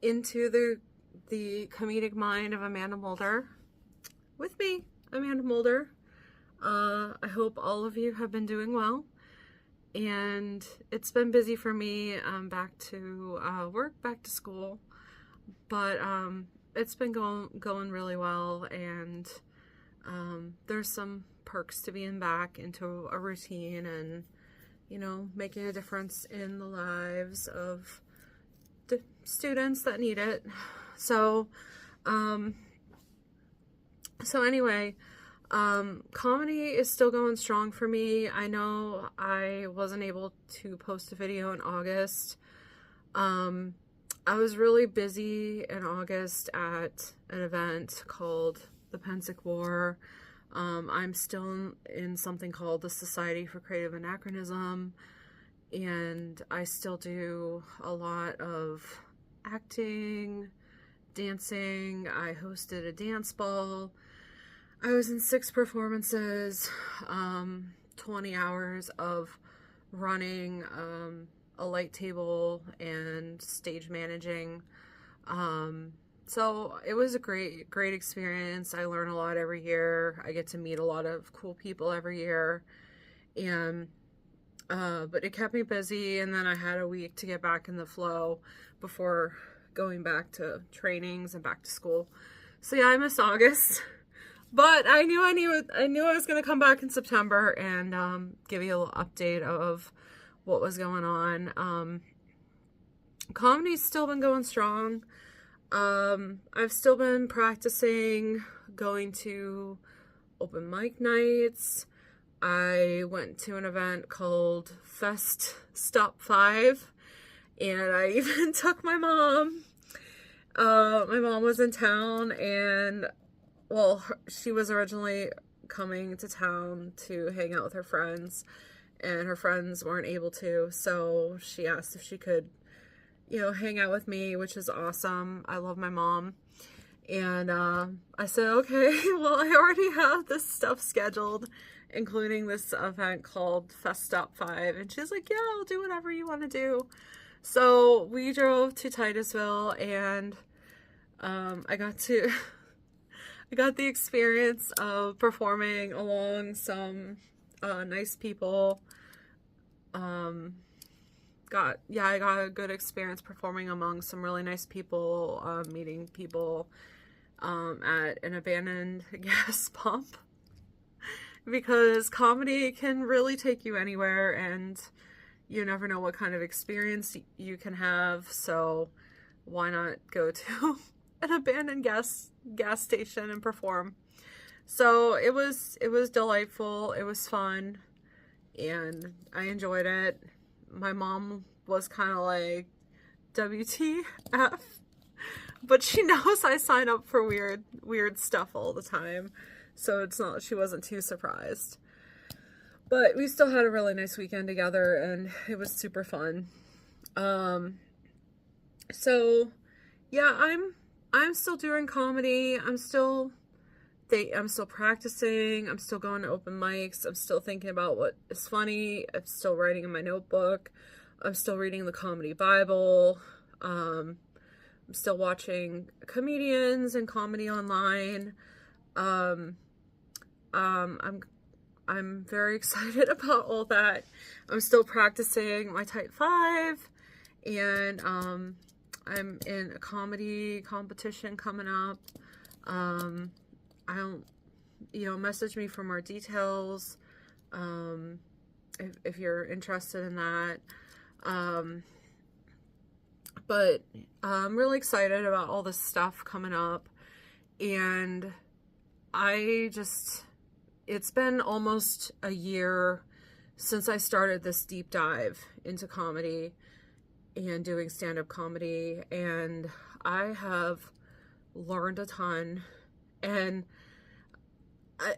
into the comedic mind of Amanda Mulder with me, Amanda Mulder. I hope all of you have been doing well, and it's been busy for me. Back to work, back to school, but it's been going really well, and there's some perks to being back into a routine and, you know, making a difference in the lives of the students that need it. So anyway, comedy is still going strong for me. I know I wasn't able to post a video in August. I was really busy in August at an event called the Pensick War. I'm still in something called the Society for Creative Anachronism, and I still do a lot of acting, dancing. I hosted a dance ball. I was in 6 performances, 20 hours of running a light table and stage managing. So it was a great experience. I learn a lot every year. I get to meet a lot of cool people every year. And but it kept me busy, and then I had a week to get back in the flow before going back to trainings and back to school. So yeah, I missed August. But I knew I was going to come back in September and give you a little update of what was going on. Comedy's still been going strong. I've still been practicing going to open mic nights. I went to an event called Fest Stop 5, and I even took my mom. My mom was in town, and well, she was originally coming to town to hang out with her friends, and her friends weren't able to, so she asked if she could, you know, hang out with me, which is awesome. I love my mom. And I said, okay, well, I already have this stuff scheduled, including this event called Fest Stop 5. And she's like, yeah, I'll do whatever you want to do. So we drove to Titusville, and I got the experience of performing along some nice people. I got a good experience performing among some really nice people, meeting people at an abandoned gas pump, because comedy can really take you anywhere, and you never know what kind of experience you can have. So why not go to an abandoned gas station and perform? So it was delightful. It was fun, and I enjoyed it. My mom was kind of like, WTF? But she knows I sign up for weird stuff all the time, so she wasn't too surprised. But we still had a really nice weekend together, and it was super fun. So yeah, I'm still doing comedy. I'm still practicing. I'm still going to open mics. I'm still thinking about what is funny. I'm still writing in my notebook. I'm still reading the comedy Bible. I'm still watching comedians and comedy online. I'm very excited about all that. I'm still practicing my Type 5, and I'm in a comedy competition coming up. Message me for more details if you're interested in that. But I'm really excited about all this stuff coming up, and it's been almost a year since I started this deep dive into comedy and doing stand-up comedy, and I have learned a ton. And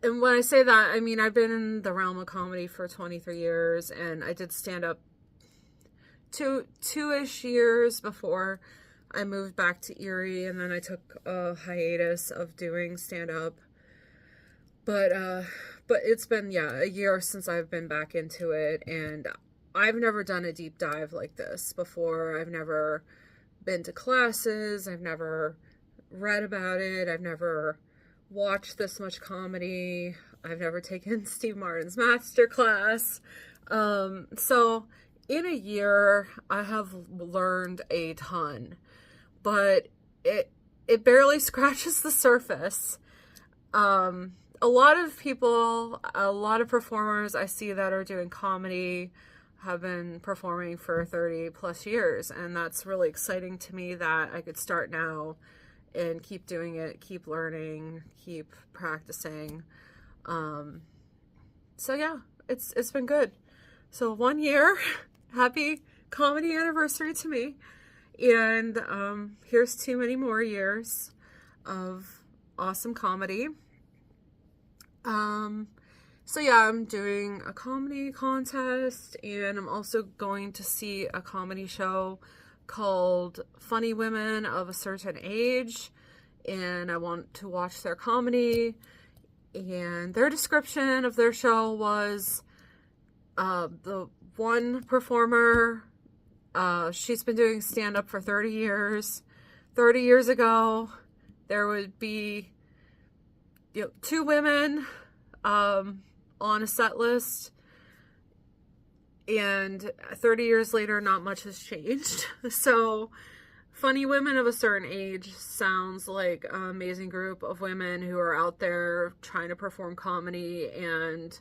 when I say that, I mean, I've been in the realm of comedy for 23 years, and I did stand-up two-ish years before I moved back to Erie, and then I took a hiatus of doing stand-up. But it's been, a year since I've been back into it, and I've never done a deep dive like this before. I've never been to classes. I've never read about it. I've never watched this much comedy. I've never taken Steve Martin's master class. So in a year, I have learned a ton, but it barely scratches the surface. A lot of people, a lot of performers I see that are doing comedy have been performing for 30 plus years, and that's really exciting to me that I could start now and keep doing it, keep learning, keep practicing. So yeah, it's been good. So 1 year, happy comedy anniversary to me. And here's too many more years of awesome comedy. So yeah, I'm doing a comedy contest, and I'm also going to see a comedy show called Funny Women of a Certain Age, and I want to watch their comedy. And their description of their show was, the one performer, she's been doing stand-up for 30 years. 30 years ago, there would be, two women on a set list, and 30 years later, not much has changed. So Funny Women of a Certain Age sounds like an amazing group of women who are out there trying to perform comedy and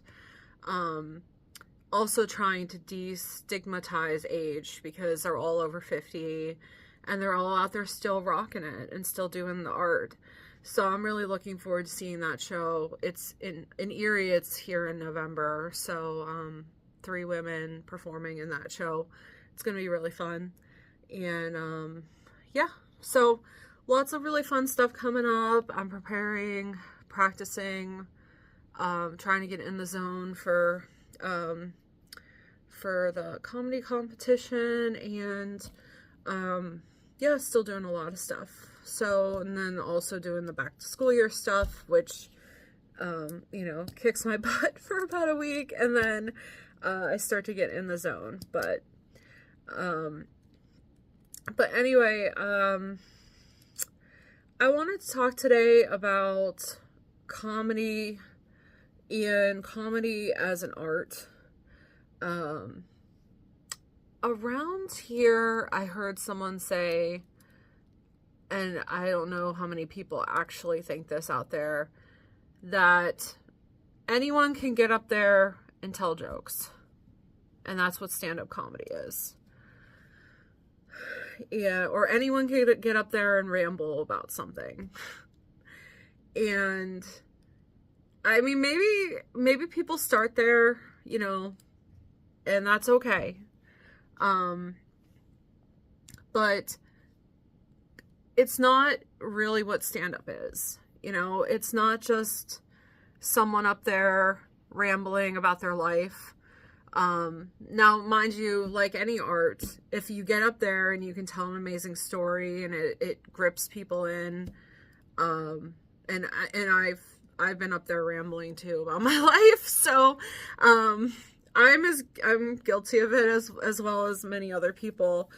also trying to destigmatize age, because they're all over 50 and they're all out there still rocking it and still doing the art. So I'm really looking forward to seeing that show. It's in Erie. It's here in November. So 3 women performing in that show. It's going to be really fun. And yeah, so lots of really fun stuff coming up. I'm preparing, practicing, trying to get in the zone for the comedy competition, and yeah, still doing a lot of stuff. So, and then also doing the back to school year stuff, which kicks my butt for about a week, and then I start to get in the zone. But anyway, I wanted to talk today about comedy and comedy as an art. Around here, I heard someone say, and I don't know how many people actually think this out there, that anyone can get up there and tell jokes. And that's what stand-up comedy is. Yeah, or anyone can get up there and ramble about something. And I mean, maybe people start there, and that's okay. But it's not really what stand-up is. It's not just someone up there rambling about their life. Now, mind you, like any art, if you get up there and you can tell an amazing story and it grips people in, and I've been up there rambling too about my life, so I'm guilty of it as well as many other people.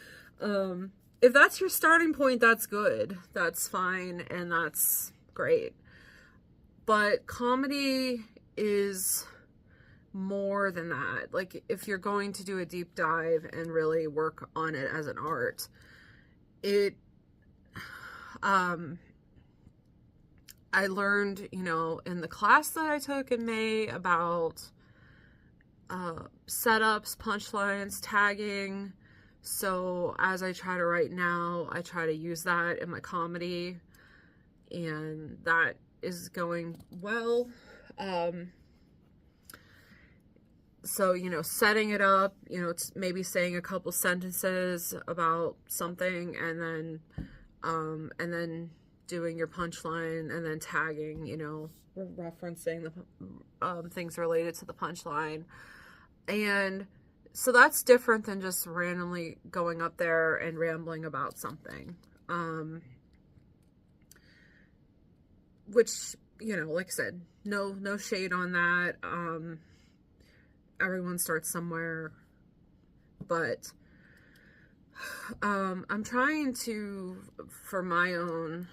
If that's your starting point, that's good. That's fine, and that's great. But comedy is more than that. Like, if you're going to do a deep dive and really work on it as an art, I learned, in the class that I took in May about setups, punchlines, tagging. So as I try to write now, I try to use that in my comedy, and that is going well. So, setting it up, it's maybe saying a couple sentences about something, and then doing your punchline, and then tagging, referencing the things related to the punchline. And so that's different than just randomly going up there and rambling about something. Which, like I said, no shade on that. Everyone starts somewhere, but I'm trying to, for my own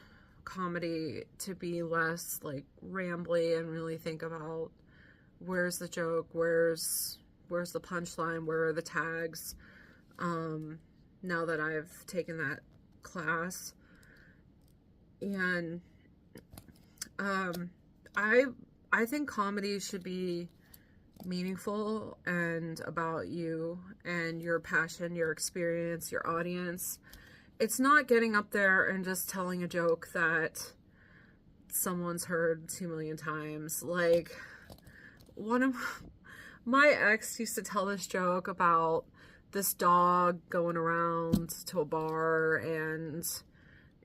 comedy, to be less like rambly and really think about where's the joke, where's the punchline, where are the tags. Now that I've taken that class, and I think comedy should be meaningful and about you and your passion, your experience, your audience. It's not getting up there and just telling a joke that someone's heard 2 million times. Like, one of my ex used to tell this joke about this dog going around to a bar, and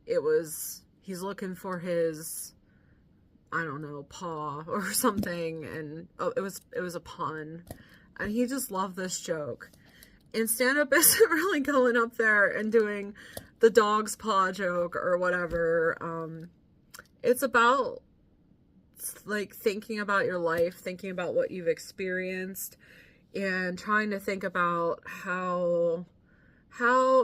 he's looking for his, I don't know, paw or something, and it was a pun, and he just loved this joke. And stand-up isn't really going up there and doing the dog's paw joke or whatever. It's about like thinking about your life, thinking about what you've experienced, and trying to think about how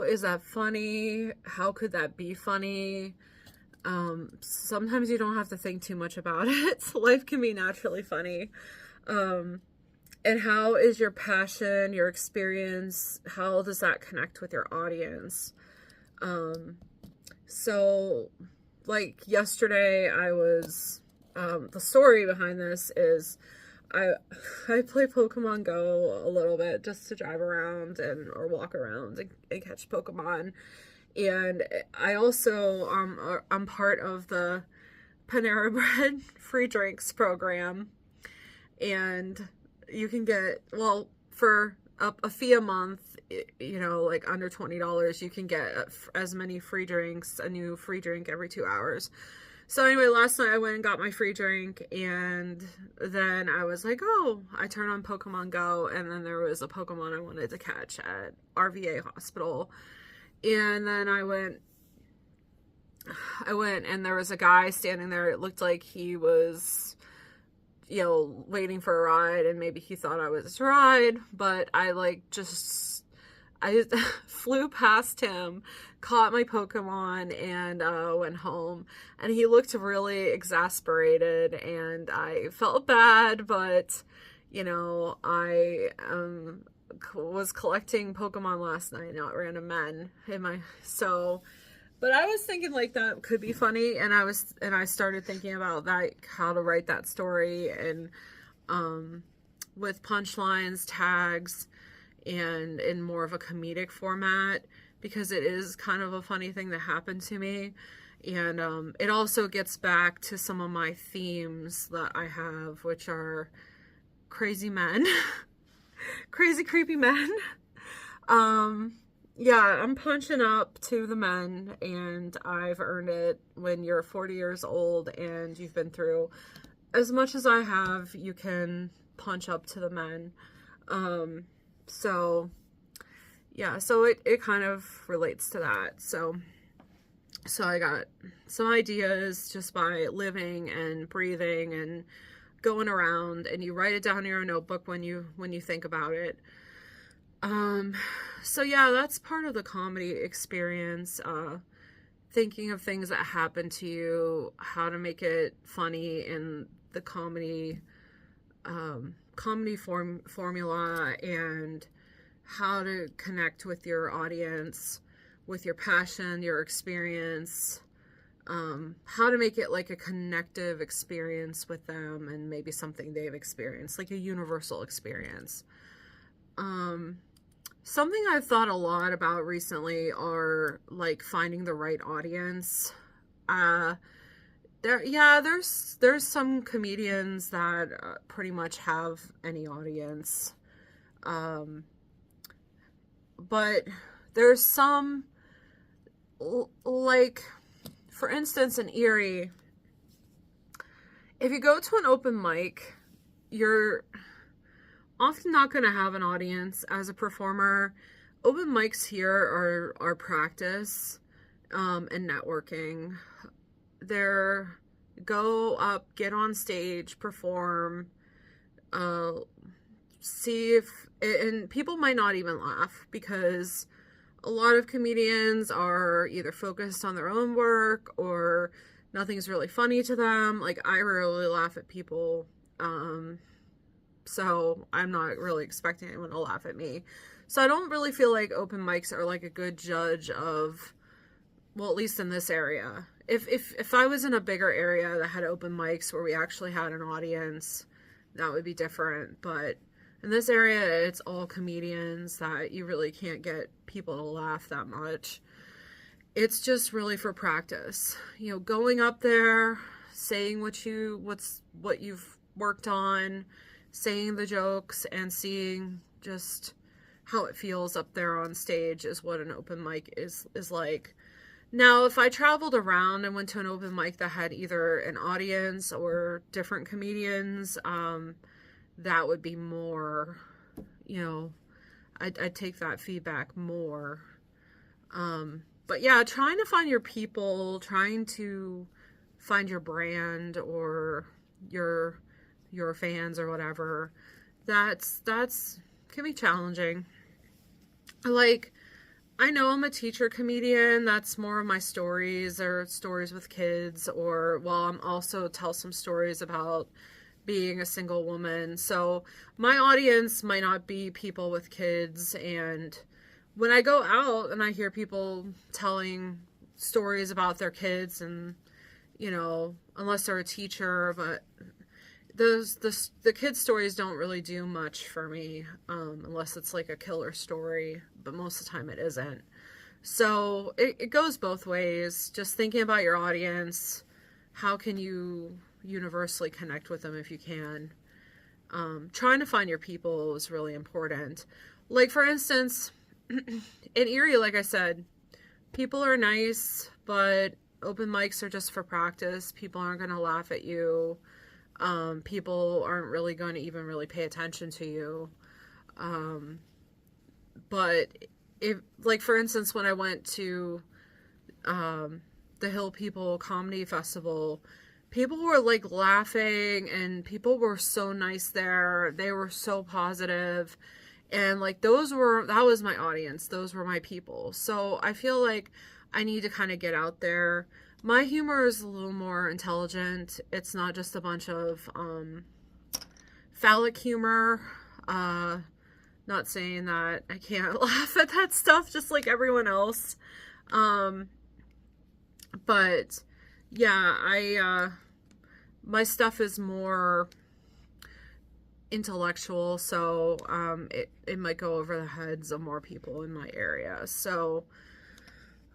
is that funny? How could that be funny? Sometimes you don't have to think too much about it. Life can be naturally funny. And how is your passion, your experience, how does that connect with your audience? So like yesterday I was, the story behind this is I play Pokemon Go a little bit just to drive around or walk around and catch Pokemon. And I also, I'm part of the Panera Bread free drinks program. And you can get, well, for a fee a month, you know, like under $20, you can get as many free drinks, a new free drink every 2 hours. So anyway, last night I went and got my free drink, and then I was like, oh, I turned on Pokemon Go, and then there was a Pokemon I wanted to catch at RVA Hospital. And then I went and there was a guy standing there. It looked like he was, you know, waiting for a ride, and maybe he thought I was his ride, but I flew past him, caught my Pokemon, and went home. And he looked really exasperated, and I felt bad, but, you know, I was collecting Pokemon last night, not random men but I was thinking like that could be funny, and I started thinking about that, how to write that story, and with punchlines, tags, and in more of a comedic format, because it is kind of a funny thing that happened to me. And it also gets back to some of my themes that I have, which are crazy men. Crazy creepy men. Yeah, I'm punching up to the men, and I've earned it. When you're 40 years old and you've been through as much as I have, you can punch up to the men. So yeah, so it kind of relates to that. So I got some ideas just by living and breathing and going around, and you write it down in your notebook when you think about it. So yeah, that's part of the comedy experience, thinking of things that happen to you, how to make it funny in the comedy formula, and how to connect with your audience, with your passion, your experience, how to make it like a connective experience with them, and maybe something they've experienced, like a universal experience. Something I've thought a lot about recently are like finding the right audience. There's some comedians that pretty much have any audience. But there's some, like, for instance, in Erie, if you go to an open mic, you're often not going to have an audience as a performer. Open mics here are practice and networking. They're go up, get on stage, perform, see if, and people might not even laugh, because a lot of comedians are either focused on their own work or nothing's really funny to them. Like, I rarely laugh at people. So I'm not really expecting anyone to laugh at me. So I don't really feel like open mics are like a good judge of, well, at least in this area. If I was in a bigger area that had open mics where we actually had an audience, that would be different. But in this area, it's all comedians that you really can't get people to laugh that much. It's just really for practice. You know, going up there, saying what you've worked on, saying the jokes, and seeing just how it feels up there on stage is what an open mic is like. Now, if I traveled around and went to an open mic that had either an audience or different comedians, that would be more, you know, I'd take that feedback more. But yeah, trying to find your people, trying to find your brand or your fans or whatever, that's can be challenging. Like, I know I'm a teacher comedian. That's more of my stories, or stories with kids, or, well, I'm also tell some stories about being a single woman. So my audience might not be people with kids. And when I go out and I hear people telling stories about their kids, and, you know, unless they're a teacher, but the kids' stories don't really do much for me, unless it's like a killer story, but most of the time it isn't. So it goes both ways. Just thinking about your audience, how can you universally connect with them if you can? Trying to find your people is really important. Like, for instance, in Erie, like I said, people are nice, but open mics are just for practice. People aren't going to laugh at you. People aren't really going to even really pay attention to you. But if, like, for instance, when I went to the Hill People Comedy Festival, people were like laughing, and people were so nice there. They were so positive, and like that was my audience. Those were my people. So I feel like I need to kind of get out there. My humor is a little more intelligent. It's not just a bunch of phallic humor. Not saying that I can't laugh at that stuff just like everyone else. But yeah, my stuff is more intellectual, so it might go over the heads of more people in my area. So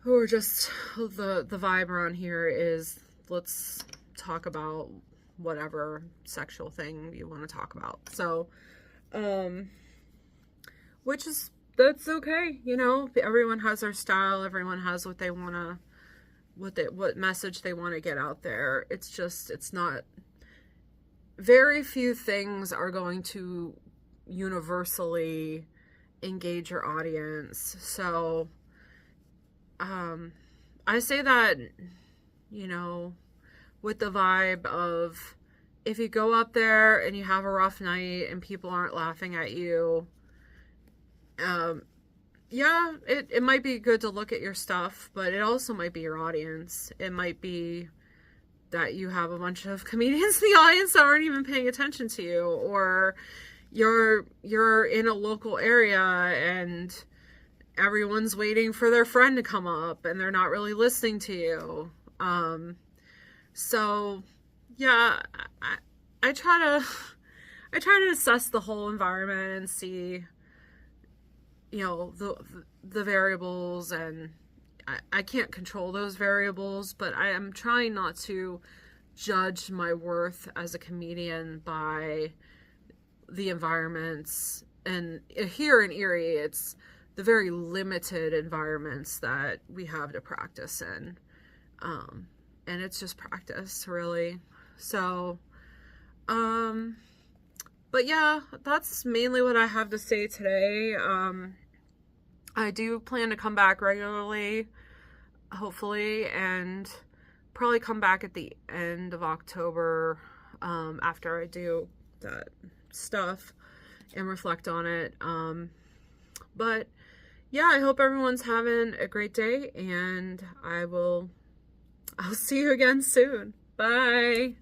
who are just, the vibe around here is, let's talk about whatever sexual thing you want to talk about. So that's okay, you know. Everyone has their style, everyone has what they want to, what message they want to get out there. It's just, it's not, very few things are going to universally engage your audience. So I say that, you know, with the vibe of, if you go up there and you have a rough night and people aren't laughing at you, yeah, it might be good to look at your stuff, but it also might be your audience. It might be that you have a bunch of comedians in the audience that aren't even paying attention to you, or you're in a local area and everyone's waiting for their friend to come up and they're not really listening to you. So yeah, I try to assess the whole environment and see, you know, the variables, and I can't control those variables, but I am trying not to judge my worth as a comedian by the environments. And here in Erie, it's the very limited environments that we have to practice in. And it's just practice, really. So, but yeah, that's mainly what I have to say today. I do plan to come back regularly, hopefully, and probably come back at the end of October, after I do that stuff and reflect on it. But yeah, I hope everyone's having a great day, and I'll see you again soon. Bye.